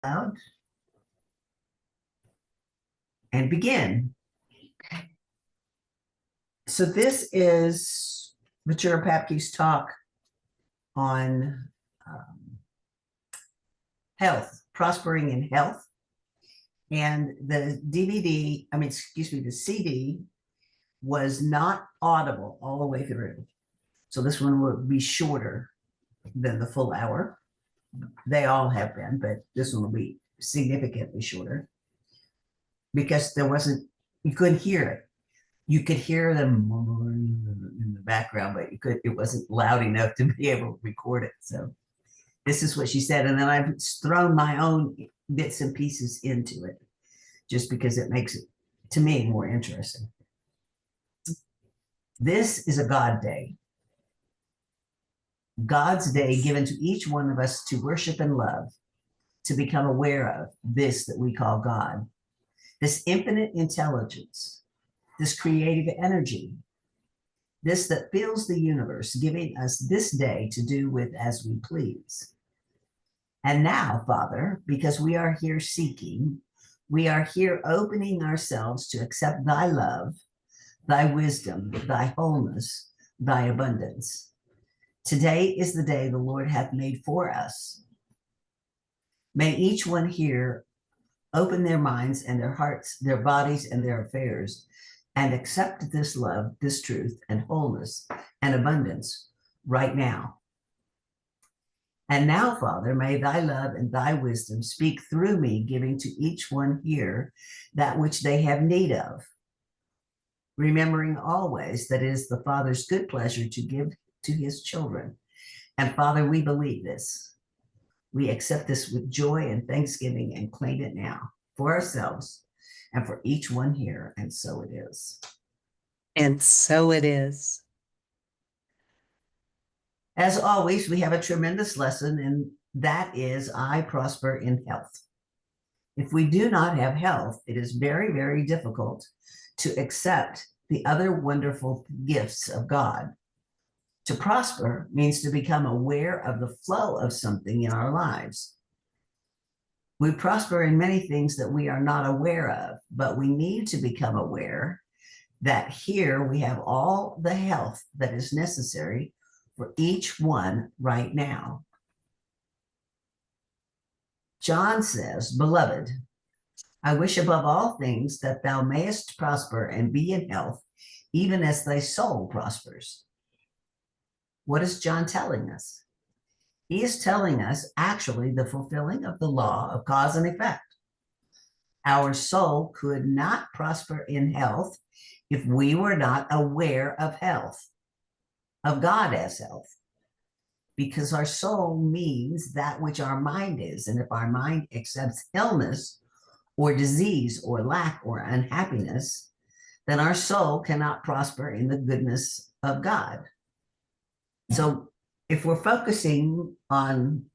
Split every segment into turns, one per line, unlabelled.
Out and begin. So this is Matura Papke's talk on health, prospering in health. And the the CD was not audible all the way through. So this one will be shorter than the full hour. They all have been, but this one will be significantly shorter because you couldn't hear it. You could hear them in the background, but it wasn't loud enough to be able to record it. So this is what she said. And then I've thrown my own bits and pieces into it just because it makes it, to me, more interesting. This is a God day. God's day given to each one of us to worship and love, to become aware of this that we call God, this infinite intelligence, this creative energy, this that fills the universe, giving us this day to do with as we please. And now, Father, because we are here seeking, we are here opening ourselves to accept thy love, thy wisdom, thy wholeness, thy abundance. Today is the day the Lord hath made for us. May each one here open their minds and their hearts, their bodies and their affairs, and accept this love, this truth, and wholeness and abundance right now. And now, Father, may thy love and thy wisdom speak through me, giving to each one here that which they have need of, remembering always that it is the Father's good pleasure to give to his children. And Father, we believe this. We accept this with joy and thanksgiving and claim it now for ourselves and for each one here. And so it is.
And so it is.
As always, we have a tremendous lesson, and that is I prosper in health. If we do not have health, it is very, very difficult to accept the other wonderful gifts of God. To prosper means to become aware of the flow of something in our lives. We prosper in many things that we are not aware of, but we need to become aware that here we have all the health that is necessary for each one right now. John says, "Beloved, I wish above all things that thou mayest prosper and be in health, even as thy soul prospers." What is John telling us? He is telling us actually the fulfilling of the law of cause and effect. Our soul could not prosper in health if we were not aware of health, of God as health, because our soul means that which our mind is. And if our mind accepts illness or disease or lack or unhappiness, then our soul cannot prosper in the goodness of God. So if we're focusing on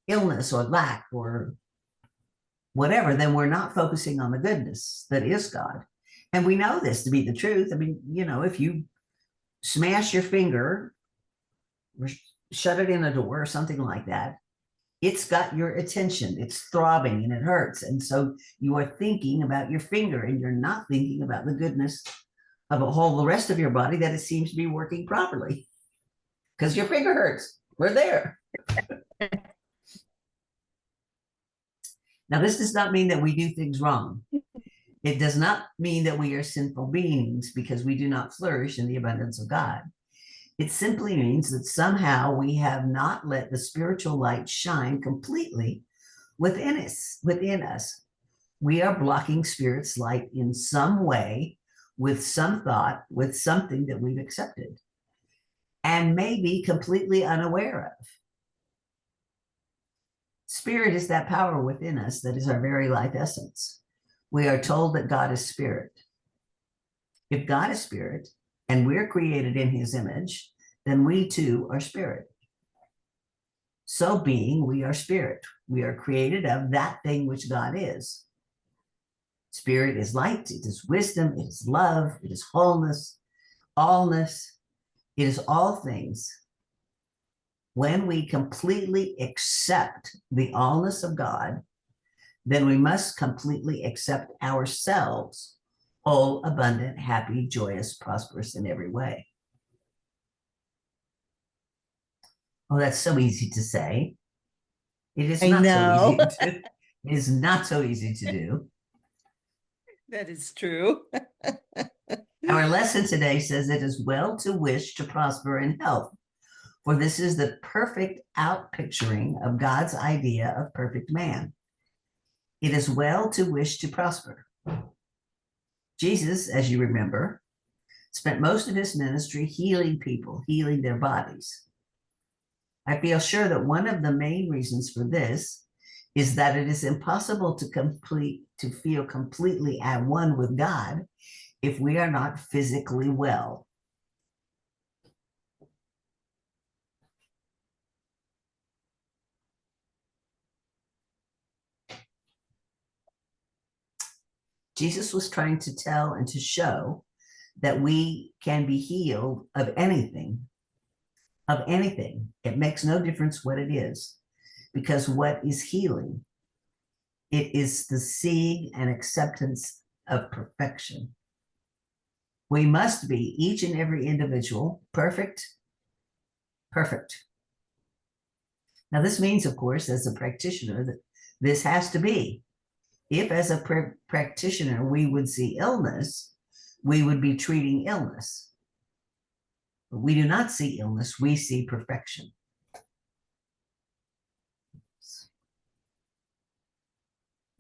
illness or lack or whatever, then we're not focusing on the goodness that is God. And we know this to be the truth. I mean, if you smash your finger or shut it in a door or something like that, it's got your attention, it's throbbing and it hurts. And so you are thinking about your finger and you're not thinking about the goodness of the rest of your body, that it seems to be working properly. Because your finger hurts. We're there. Now, this does not mean that we do things wrong. It does not mean that we are sinful beings because we do not flourish in the abundance of God. It simply means that somehow we have not let the spiritual light shine completely within us. We are blocking Spirit's light in some way, with some thought, with something that we've accepted and may be completely unaware of. Spirit is that power within us that is our very life essence. We are told that God is spirit. If God is spirit and we're created in his image, then we too are spirit. So being, we are spirit. We are created of that thing which God is. Spirit is light, it is wisdom, it is love, it is wholeness, allness. It is all things. When we completely accept the allness of God then we must completely accept ourselves whole, abundant, happy, joyous, prosperous in every way. Oh, that's so easy to say. It is
I
not so easy
know.
to, it is not so easy to do.
That is true.
Our lesson today says it is well to wish to prosper in health, for this is the perfect outpicturing of God's idea of perfect man. It is well to wish to prosper. Jesus, as you remember, spent most of his ministry healing people, healing their bodies. I feel sure that one of the main reasons for this is that it is impossible to feel completely at one with God if we are not physically well. Jesus was trying to tell and to show that we can be healed of anything, of anything. It makes no difference what it is, because what is healing? It is the seeing and acceptance of perfection. We must be, each and every individual, perfect, perfect. Now, this means, of course, as a practitioner, that this has to be. If, as a practitioner, we would see illness, we would be treating illness. But we do not see illness, we see perfection.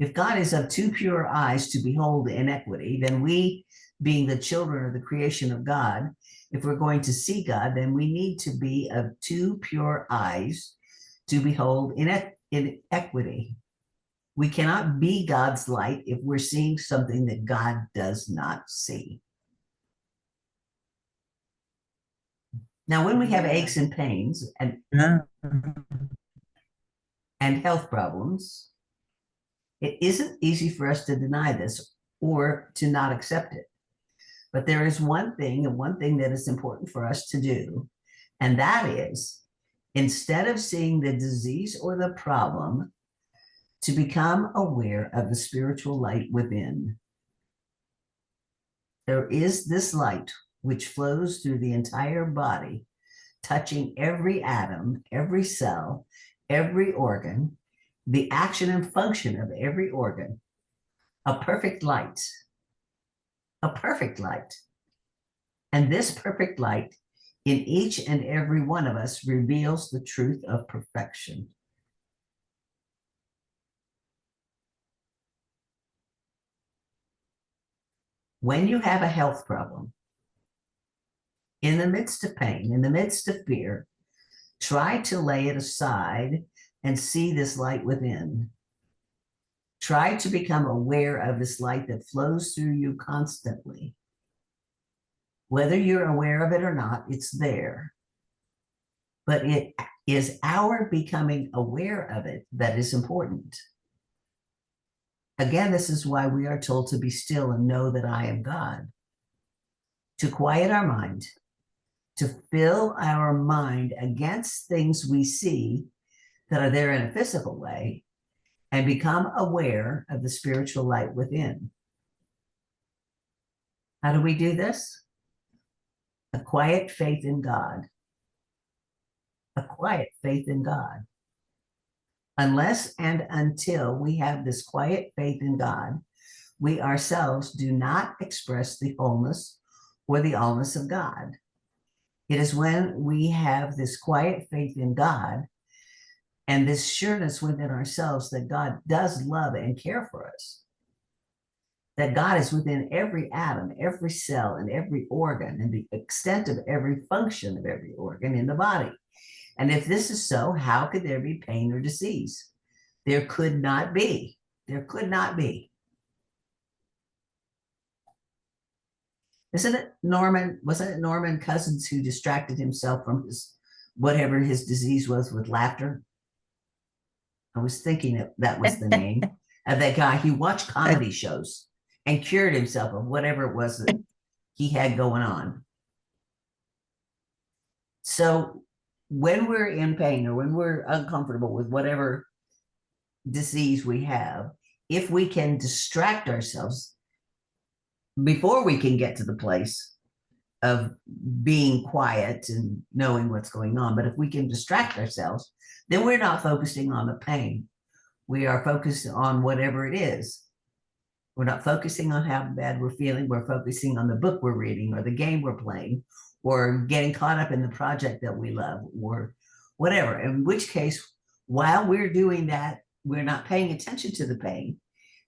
If God is of too pure eyes to behold inequity, then we, being the children of the creation of God, if we're going to see God, then we need to be of too pure eyes to behold inequity. We cannot be God's light if we're seeing something that God does not see. Now, when we have aches and pains and health problems, it isn't easy for us to deny this or to not accept it. But there is one thing, and one thing that is important for us to do, and that is, instead of seeing the disease or the problem, to become aware of the spiritual light within. There is this light which flows through the entire body, touching every atom, every cell, every organ, the action and function of every organ, a perfect light, a perfect light. And this perfect light in each and every one of us reveals the truth of perfection. When you have a health problem, in the midst of pain, in the midst of fear, try to lay it aside and see this light within. Try to become aware of this light that flows through you constantly. Whether you're aware of it or not, it's there. But it is our becoming aware of it that is important. Again, this is why we are told to be still and know that I am God. To quiet our mind, to fill our mind against things we see that are there in a physical way, and become aware of the spiritual light within. How do we do this? A quiet faith in God. A quiet faith in God. Unless and until we have this quiet faith in God, we ourselves do not express the wholeness or the allness of God. It is when we have this quiet faith in God and this sureness within ourselves that God does love and care for us, that God is within every atom, every cell, and every organ, and the extent of every function of every organ in the body. And if this is so, how could there be pain or disease? There could not be. There could not be. Wasn't it Norman Cousins who distracted himself from his whatever his disease was with laughter? I was thinking that was the name of that guy. He watched comedy shows and cured himself of whatever it was that he had going on. So when we're in pain or when we're uncomfortable with whatever disease we have, if we can distract ourselves before we can get to the place of being quiet and knowing what's going on, but if we can distract ourselves, then we're not focusing on the pain. We are focused on whatever it is. We're not focusing on how bad we're feeling. We're focusing on the book we're reading or the game we're playing or getting caught up in the project that we love or whatever. In which case, while we're doing that, we're not paying attention to the pain.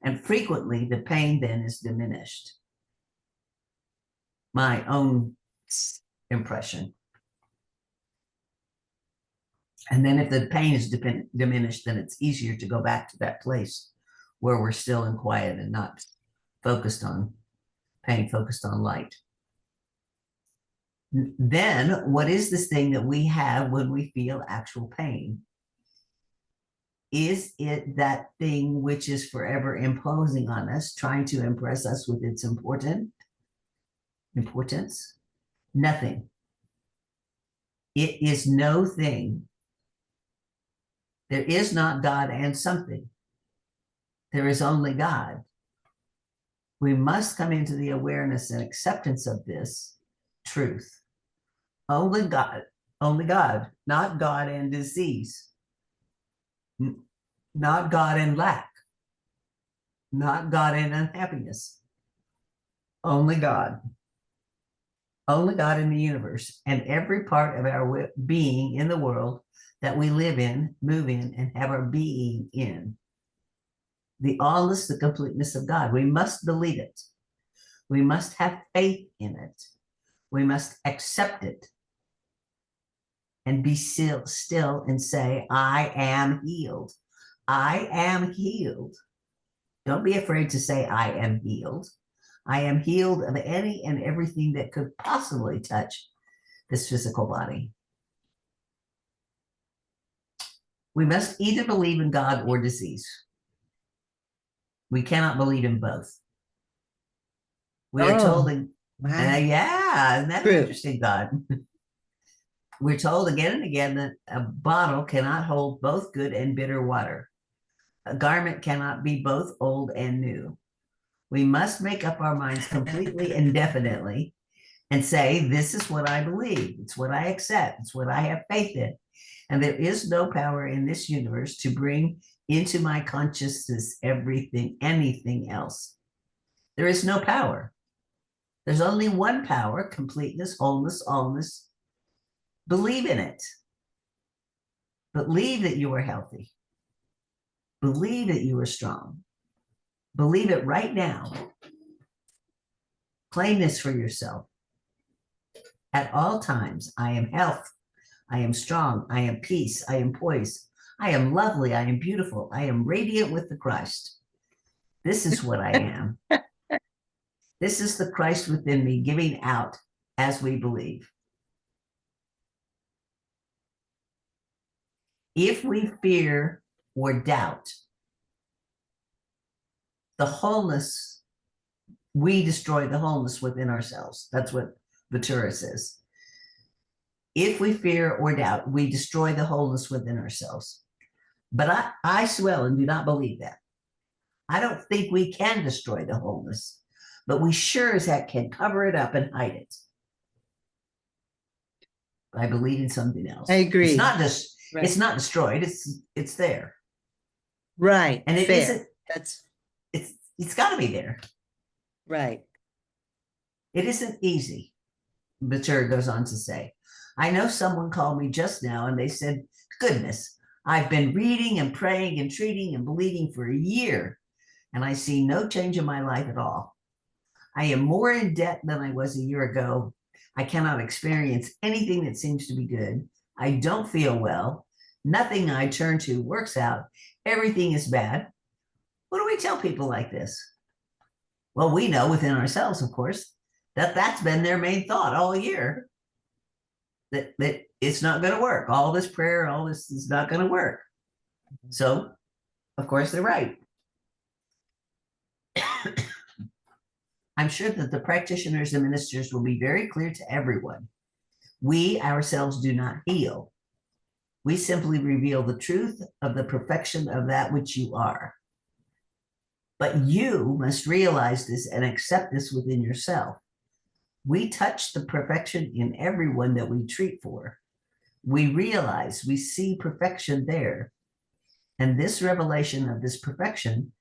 And frequently the pain then is diminished. My own impression. And then if the pain is diminished, then it's easier to go back to that place where we're still in quiet and not focused on pain, focused on light. Then what is this thing that we have when we feel actual pain? Is it that thing which is forever imposing on us, trying to impress us with its importance? Nothing. It is no thing. There is not God and something. There is only God. We must come into the awareness and acceptance of this truth. Only God, not God and disease, not God and lack, not God and unhappiness. Only God. Only God in the universe and every part of our being in the world that we live in, move in, and have our being in. The allness, the completeness of God. We must believe it. We must have faith in it. We must accept it and be still and say, I am healed. I am healed. Don't be afraid to say, I am healed. I am healed of any and everything that could possibly touch this physical body. We must either believe in God or disease. We cannot believe in both. We are told, yeah, isn't that interesting, God? We're told again and again that a bottle cannot hold both good and bitter water. A garment cannot be both old and new. We must make up our minds completely and definitely and say, this is what I believe. It's what I accept. It's what I have faith in. And there is no power in this universe to bring into my consciousness anything else. There is no power. There's only one power, completeness, wholeness, allness. Believe in it. Believe that you are healthy. Believe that you are strong. Believe it right now. Claim this for yourself. At all times, I am health. I am strong. I am peace. I am poised. I am lovely. I am beautiful. I am radiant with the Christ. This is what I am. This is the Christ within me giving out as we believe. If we fear or doubt the wholeness, we destroy the wholeness within ourselves. That's what Ventura says. If we fear or doubt, we destroy the wholeness within ourselves. But I, Suellen, do not believe that. I don't think we can destroy the wholeness, but we sure as heck can cover it up and hide it. I believe in something else.
I agree.
It's not just, right. It's not destroyed. It's there.
Right.
And it
isn't.
It's got to be there.
Right.
It isn't easy. Ventura goes on to say, I know someone called me just now and they said, goodness, I've been reading and praying and treating and believing for a year, and I see no change in my life at all. I am more in debt than I was a year ago. I cannot experience anything that seems to be good. I don't feel well. Nothing I turn to works out. Everything is bad. What do we tell people like this? Well, we know within ourselves, of course, that that's been their main thought all year. That it's not going to work. All this prayer, all this is not going to work. So, of course, they're right. I'm sure that the practitioners and ministers will be very clear to everyone. We ourselves do not heal. We simply reveal the truth of the perfection of that which you are. But you must realize this and accept this within yourself. We touch the perfection in everyone that we treat for. We realize, we see perfection there. And this revelation of this perfection,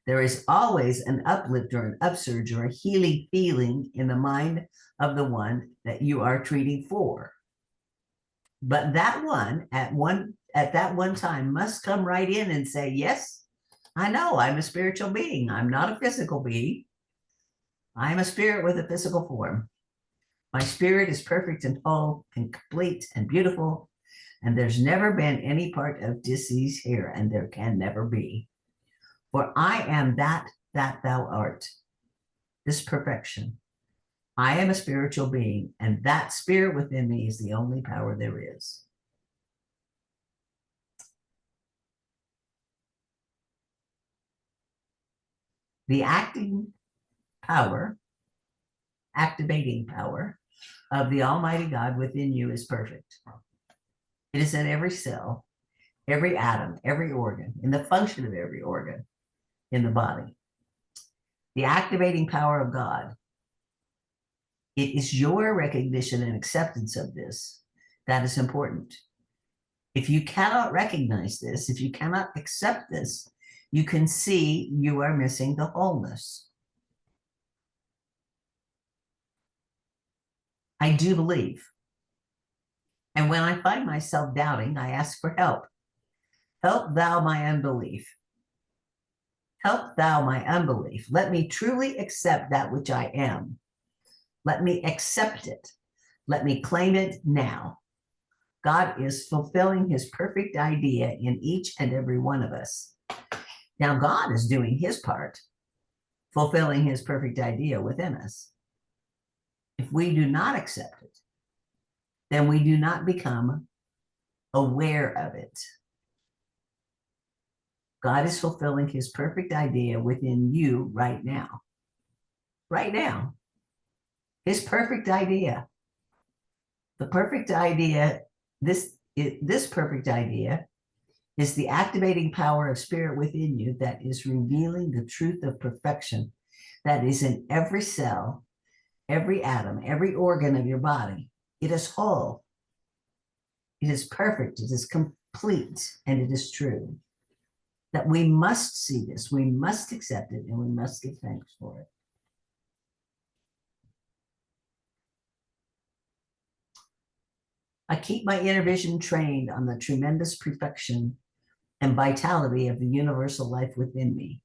there is always an uplift or an upsurge or a healing feeling in the mind of the one that you are treating for. But that one at that one time must come right in and say, yes, I know I'm a spiritual being. I'm not a physical being. I'm a spirit with a physical form. My spirit is perfect and whole and complete and beautiful. And there's never been any part of disease here, and there can never be. For I am that thou art, this perfection. I am a spiritual being, and that spirit within me is the only power there is. The activating power of the Almighty God within you is perfect. It is in every cell, every atom, every organ, in the function of every organ in the body. The activating power of God. It is your recognition and acceptance of this that is important. If you cannot recognize this, if you cannot accept this, you can see you are missing the wholeness. I do believe. And when I find myself doubting, I ask for help. Help thou my unbelief. Help thou my unbelief. Let me truly accept that which I am. Let me accept it. Let me claim it now. God is fulfilling his perfect idea in each and every one of us. Now, God is doing his part, fulfilling his perfect idea within us. If we do not accept it, then we do not become aware of it. God is fulfilling his perfect idea within you right now. Right now. His perfect idea. The perfect idea, this perfect idea is the activating power of spirit within you that is revealing the truth of perfection that is in every cell, every atom, every organ of your body. It is whole. It is perfect. It is complete. And it is true. That we must see this. We must accept it. And we must give thanks for it. I keep my inner vision trained on the tremendous perfection and vitality of the universal life within me.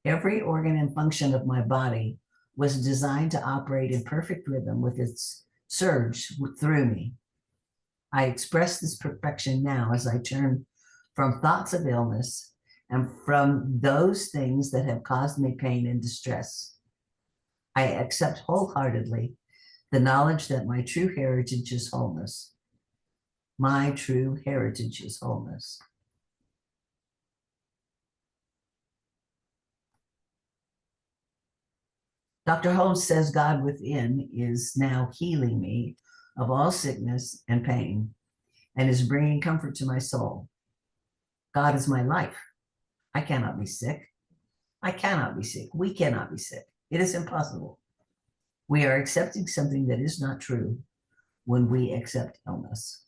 Every organ and function of my body was designed to operate in perfect rhythm with its surge through me. I express this perfection now as I turn from thoughts of illness and from those things that have caused me pain and distress. I accept wholeheartedly the knowledge that my true heritage is wholeness. My true heritage is wholeness. Dr. Holmes says God within is now healing me of all sickness and pain and is bringing comfort to my soul. God is my life. I cannot be sick. I cannot be sick. We cannot be sick. It is impossible. We are accepting something that is not true when we accept illness.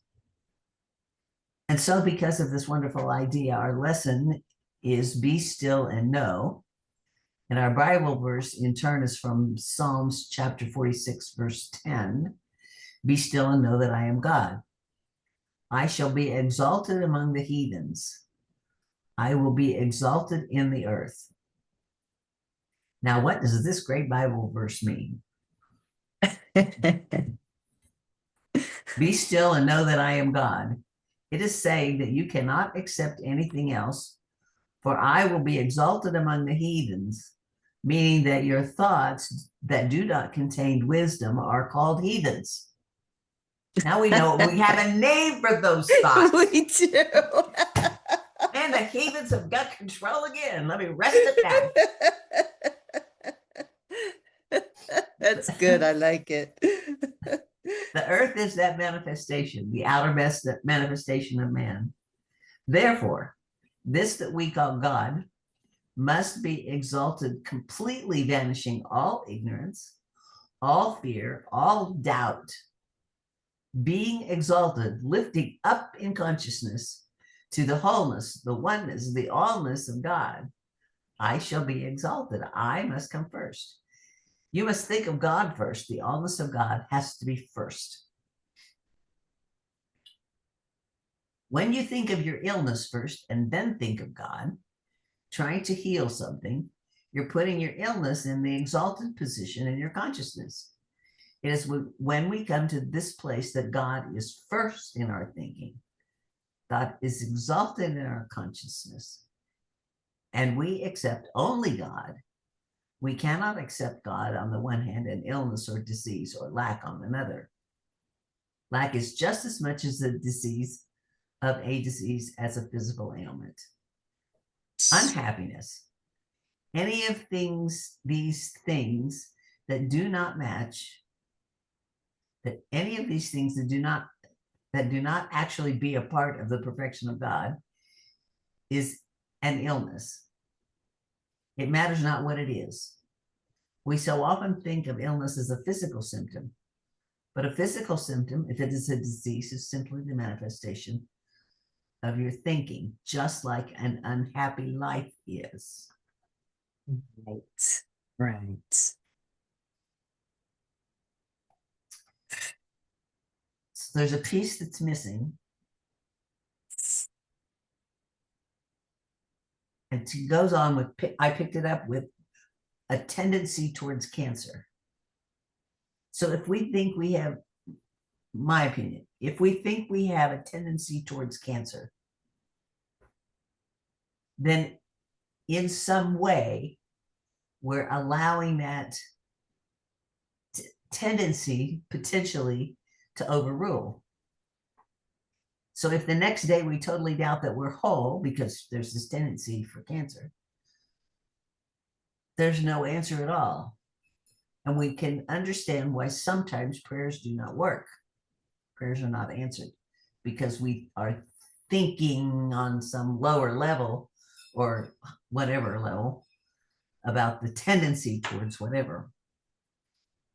And so because of this wonderful idea, our lesson is be still and know. And our Bible verse in turn is from Psalms chapter 46, verse 10. Be still and know that I am God. I shall be exalted among the heathens. I will be exalted in the earth. Now, what does this great Bible verse mean? Be still and know that I am God. It is saying that you cannot accept anything else, for I will be exalted among the heathens, meaning that your thoughts that do not contain wisdom are called heathens. Now we know we have a name for those thoughts.
We do.
And the heathens have got control again. Let me rest it down.
That's good. I like it.
The earth is that manifestation, the outer best manifestation of man. Therefore, this that we call God must be exalted, completely vanishing all ignorance, all fear, all doubt, being exalted, lifting up in consciousness to the wholeness, the oneness, the allness of God. I shall be exalted. I must come first. You must think of God first. The allness of God has to be first. When you think of your illness first and then think of God, trying to heal something, you're putting your illness in the exalted position in your consciousness. It is when we come to this place that God is first in our thinking. God is exalted in our consciousness. And we accept only God. We cannot accept God on the one hand and illness or disease or lack on another. Lack is just as much as the disease of a disease as a physical ailment. Unhappiness, any of these things that do not match, that any of these things that do not actually be a part of the perfection of God, is an illness. It matters not what it is. We so often think of illness as a physical symptom, but a physical symptom, if it is a disease, is simply the manifestation of your thinking, just like an unhappy life is.
Right. Right.
So there's a piece that's missing. And it goes on with, I picked it up with a tendency towards cancer. So if we think we have, my opinion, if we think we have a tendency towards cancer, then in some way, we're allowing that tendency potentially to overrule. So if the next day we totally doubt that we're whole because there's this tendency for cancer, there's no answer at all. And we can understand why sometimes prayers do not work. Prayers are not answered because we are thinking on some lower level or whatever level about the tendency towards whatever.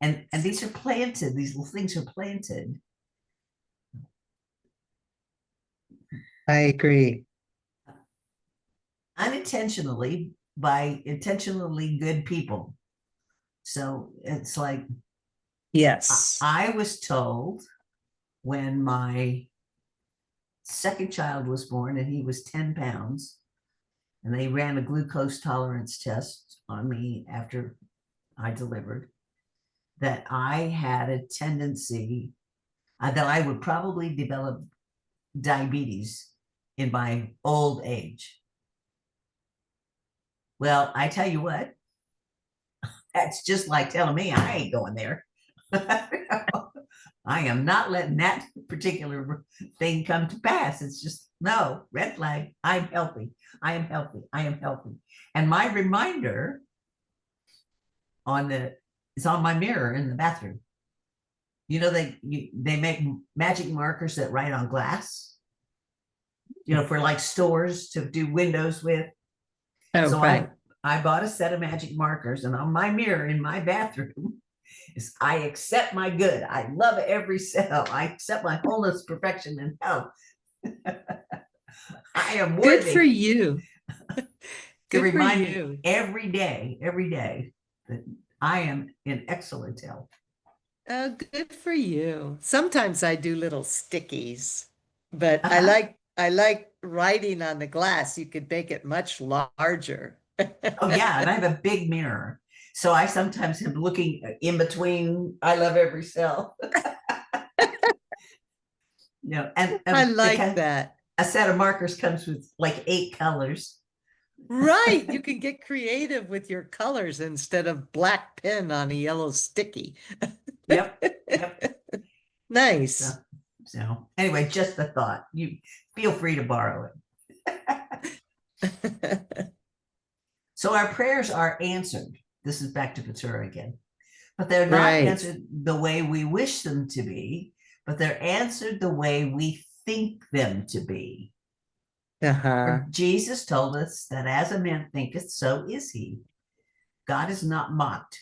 And these are planted, these little things are planted.
I agree.
Unintentionally by intentionally good people. So it's like,
Yes.
I was told when my second child was born and he was 10 pounds, and they ran a glucose tolerance test on me after I delivered, that I had a tendency that I would probably develop diabetes in my old age. Well, I tell you what, that's just like telling me I ain't going there. I am not letting that particular thing come to pass. It's just, no, red flag. I'm healthy. I am healthy. I am healthy. And my reminder is on my mirror in the bathroom. You know, they make magic markers that write on glass, you know, for like stores to do windows with.
Oh,
So
right.
I bought a set of magic markers, and on my mirror in my bathroom is, I accept my good. I love every cell. I accept my wholeness, perfection, and health. I am worthy.
Good for you.
To
Good for
remind
you.
me every day that I am in excellent health.
Good for you. Sometimes I do little stickies, but
Uh-huh.
I like writing on the glass. You could make it much larger.
Oh yeah, and I have a big mirror, so I sometimes am looking in between. I love every cell. You know, and
I like that.
a set of markers comes with like 8 colors.
Right. You can get creative with your colors instead of black pen on a yellow sticky.
Yep.
Nice.
So anyway, just a thought. You feel free to borrow it. So our prayers are answered. This is back to Patura again. But they're not
Right.
answered the way we wish them to be, but they're answered the way we think them to be.
Uh-huh.
For Jesus told us that as a man thinketh, so is he. God is not mocked.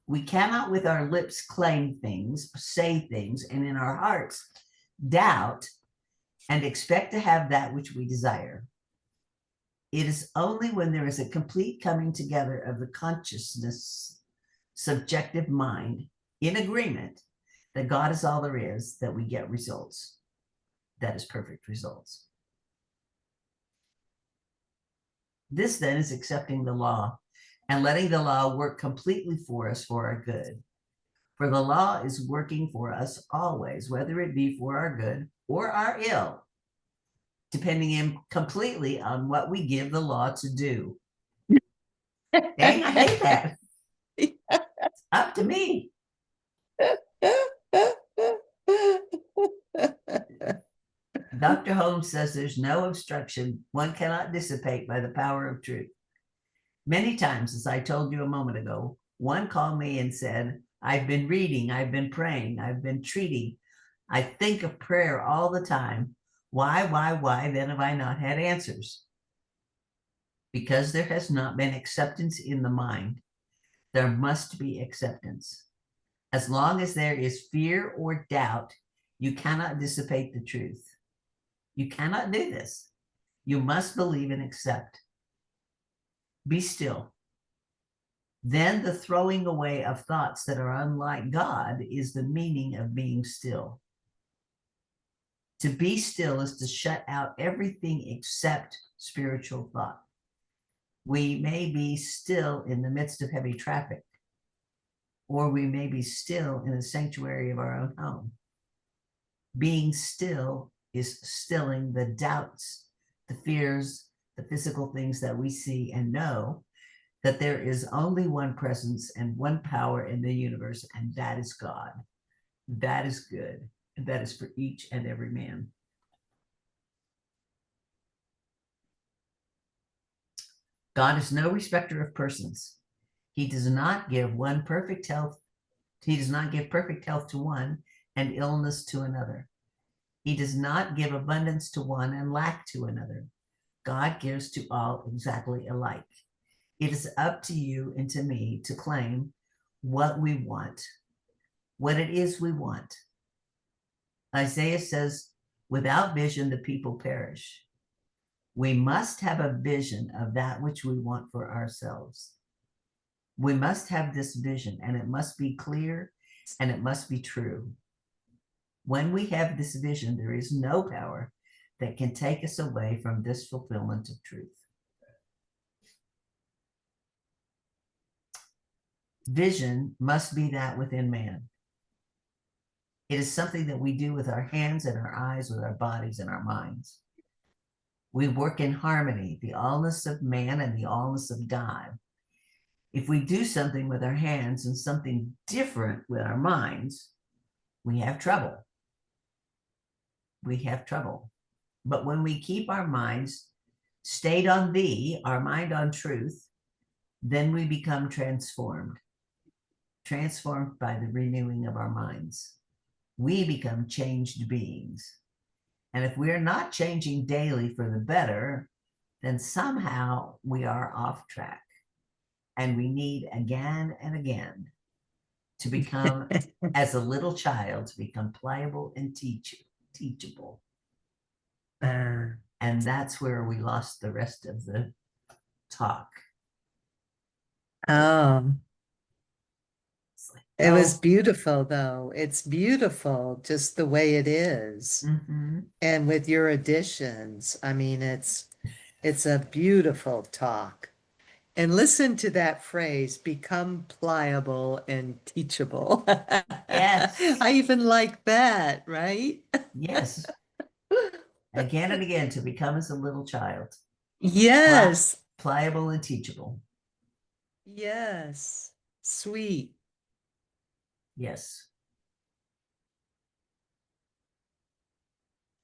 We cannot with our lips claim things, say things, and in our hearts doubt and expect to have that which we desire. It is only when there is a complete coming together of the consciousness, subjective mind in agreement that God is all there is that we get results. That is perfect results. This then is accepting the law and letting the law work completely for us for our good. For the law is working for us always, whether it be for our good or our ill, depending completely on what we give the law to do. Dang, I hate that. It's up to me. Dr. Holmes says there's no obstruction one cannot dissipate by the power of truth. Many times, as I told you a moment ago, one called me and said, I've been reading, I've been praying, I've been treating. I think of prayer all the time. Why, then have I not had answers? Because there has not been acceptance in the mind. There must be acceptance. As long as there is fear or doubt, you cannot dissipate the truth. You cannot do this. You must believe and accept. Be still. Then the throwing away of thoughts that are unlike God is the meaning of being still. To be still is to shut out everything except spiritual thought. We may be still in the midst of heavy traffic, or we may be still in the sanctuary of our own home. Being still is stilling the doubts, the fears, the physical things that we see and know that there is only one presence and one power in the universe, and that is God. That is good, and that is for each and every man. God is no respecter of persons. He does not give one perfect health. He does not give perfect health to one and illness to another. He does not give abundance to one and lack to another. God gives to all exactly alike. It is up to you and to me to claim what we want, what it is we want. Isaiah says, without vision, the people perish. We must have a vision of that which we want for ourselves. We must have this vision, and it must be clear and it must be true. When we have this vision, there is no power that can take us away from this fulfillment of truth. Vision must be that within man. It is something that we do with our hands and our eyes, with our bodies and our minds. We work in harmony, the allness of man and the allness of God. If we do something with our hands and something different with our minds, we have trouble. We have trouble. But when we keep our minds stayed on thee, our mind on truth, then we become transformed by the renewing of our minds. We become changed beings. And if we're not changing daily for the better, then somehow we are off track. And we need again and again to become, as a little child, to become pliable and teachable. And that's where we lost the rest of the talk.
Oh,
Like,
it was beautiful, though. It's beautiful just the way it is.
Mm-hmm.
And with your additions, I mean, it's a beautiful talk. And listen to that phrase, become pliable and teachable.
Yes.
I even like that, right?
Yes. Again and again, to become as a little child.
Yes.
Pliable and teachable.
Yes. Sweet.
Yes.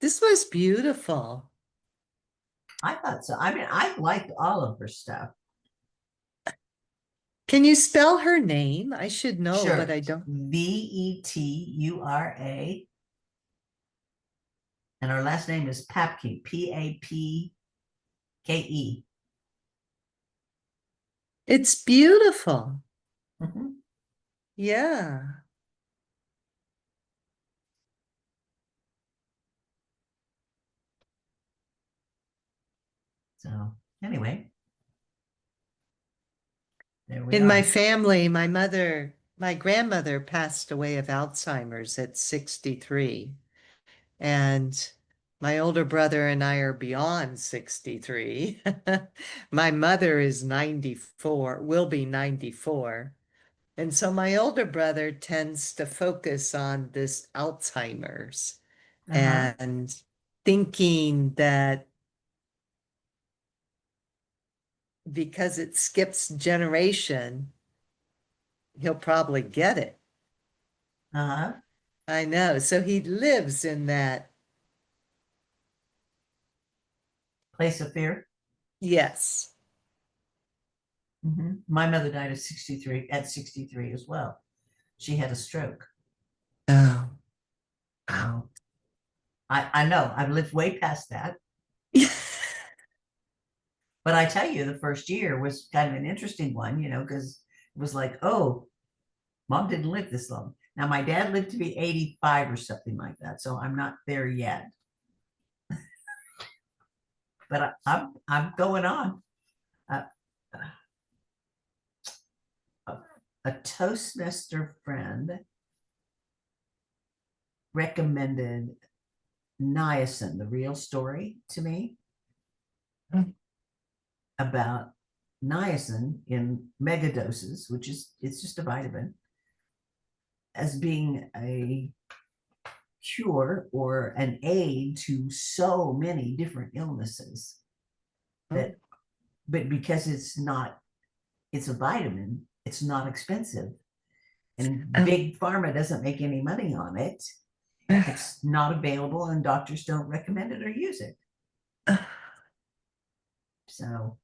This was beautiful.
I thought so. I mean, I liked all of her stuff.
Can you spell her name? I should know,
Sure.
but I don't.
Vetura. And her last name is Papke, Papke. Ke.
It's beautiful.
Mhm.
Yeah.
So anyway, there we
In my
are.
family, my grandmother passed away of Alzheimer's at 63. And my older brother and I are beyond 63. My mother is 94, will be 94. And so my older brother tends to focus on this Alzheimer's
Uh-huh.
and thinking that because it skips generation, he'll probably get it.
Uh-huh.
I know. So he lives in that.
Place of fear.
Yes.
My mother died at 63 as well. She had a stroke.
Oh, wow.
So I know I've lived way past that. But I tell you, the first year was kind of an interesting one, because it was like, oh, mom didn't live this long. Now my dad lived to be 85 or something like that. So I'm not there yet. But I'm going on. Uh, a Toastmaster friend recommended niacin, the real story, to me about niacin in mega doses, which is it's just a vitamin, as being a cure or an aid to so many different illnesses that, but because it's a vitamin, it's not expensive, and
Um,
big pharma doesn't make any money on it. It's not available and doctors don't recommend it or use it. So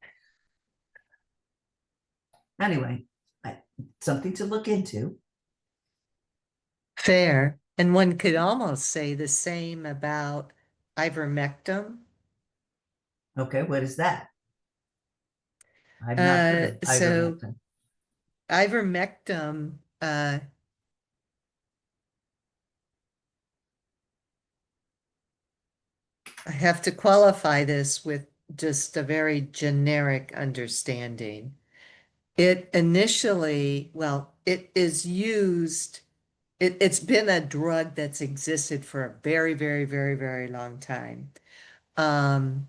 anyway, I, something to look into.
Fair. And one could almost say the same about ivermectin.
Okay, what is that? I've not heard
Uh,
of
so
ivermectin.
ivermectin, I have to qualify this with just a very generic understanding. It initially, well, it is used, it's been a drug that's existed for a very, very, very, very long time. Um,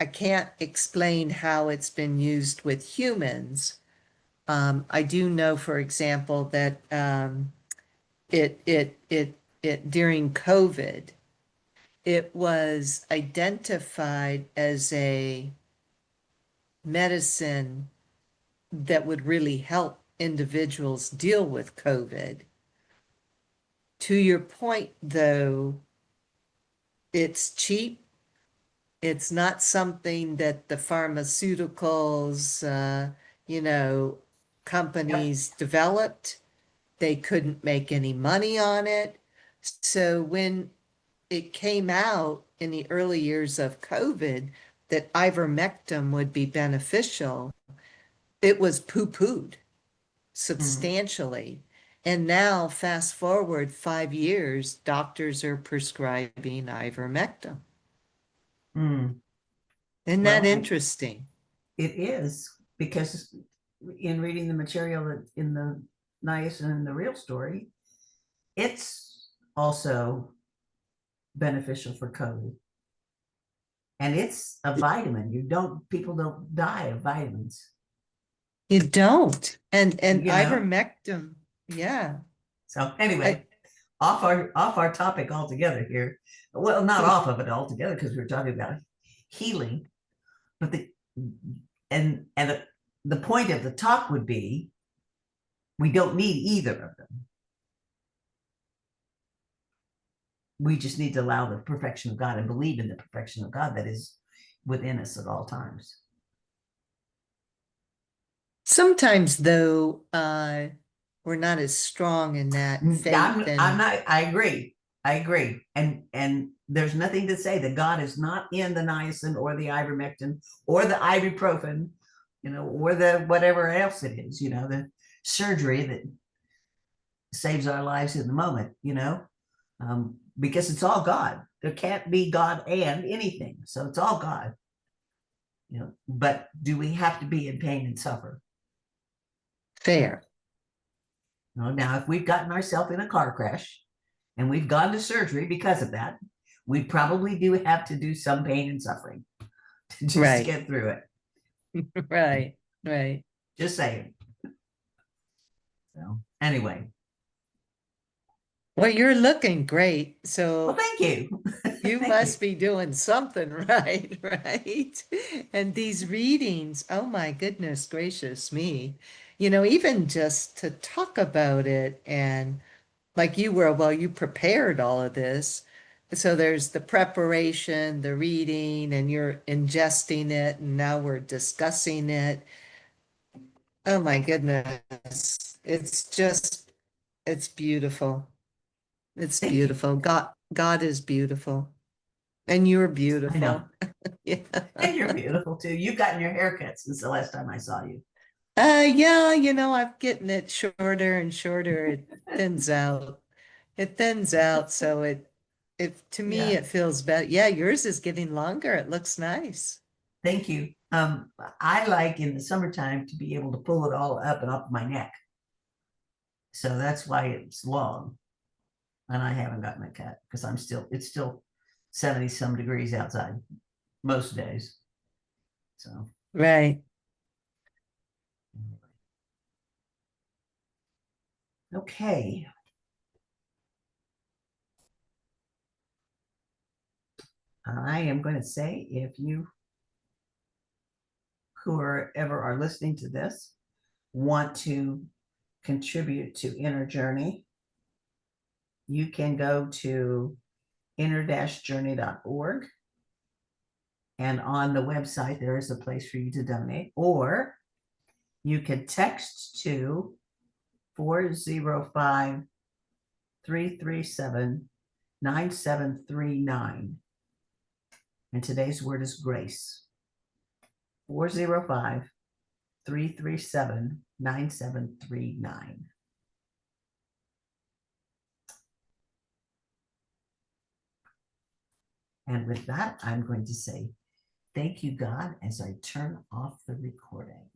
I can't explain how it's been used with humans. I do know, for example, that it it it it during COVID, it was identified as a medicine that would really help individuals deal with COVID. To your point, though, it's cheap. It's not something that the pharmaceuticals, you know,
Yep.
companies developed. They couldn't make any money on it. So when it came out in the early years of COVID that ivermectin would be beneficial, it was poo-pooed
Mhm.
substantially. And now, fast forward 5 years, doctors are prescribing ivermectin.
Mm.
Isn't that
Well,
interesting?
it is, because in reading the material that in the niacin and the real story, it's also beneficial for COVID. And it's a vitamin. People don't die of vitamins,
You don't. And
you know?
ivermectin, yeah.
So
I,
anyway, off our topic altogether here. Well, not off of it altogether because we were talking about healing, but the point of the talk would be we don't need either of them. We just need to allow the perfection of God and believe in the perfection of God that is within us at all times.
Sometimes, though, we're not as strong in that faith
I'm
and
not. I agree. I agree. And there's nothing to say that God is not in the niacin or the ivermectin or the ibuprofen, or the whatever else it is, the surgery that saves our lives in the moment, because it's all God. There can't be God and anything. So it's all God, but do we have to be in pain and suffer?
Fair.
Now, if we've gotten ourselves in a car crash and we've gone to surgery because of that, we probably do have to do some pain and suffering to just
Right.
get through it.
Right. Right.
Just saying. So anyway,
Well, you're looking great.
well,
So
thank you.
you
Thank you.
must be doing something right, right? And these readings, oh my goodness gracious me. Even just to talk about it and like you were, well, you prepared all of this. So there's the preparation, the reading, and you're ingesting it, and now we're discussing it. Oh my goodness. It's beautiful. It's
Thank you.
beautiful. God is beautiful. And you're
I know.
beautiful. Yeah.
And you're beautiful too. You've gotten your haircut since the last time I saw you.
Yeah, I'm getting it shorter and shorter. It thins out. It thins out, so to me
Yeah.
it feels better. Yeah, yours is getting longer. It looks nice.
Thank you. I like in the summertime to be able to pull it all up and up my neck. So that's why it's long. And I haven't gotten it cut because it's still 70 some degrees outside most days. So,
Right.
okay. I am going to say if you who are ever are listening to this want to contribute to Inner Journey, you can go to inner-journey.org. And on the website, there is a place for you to donate, or you can text to 405 337 9739. And today's word is grace. 405 337 9739. And with that, I'm going to say thank you, God, as I turn off the recording.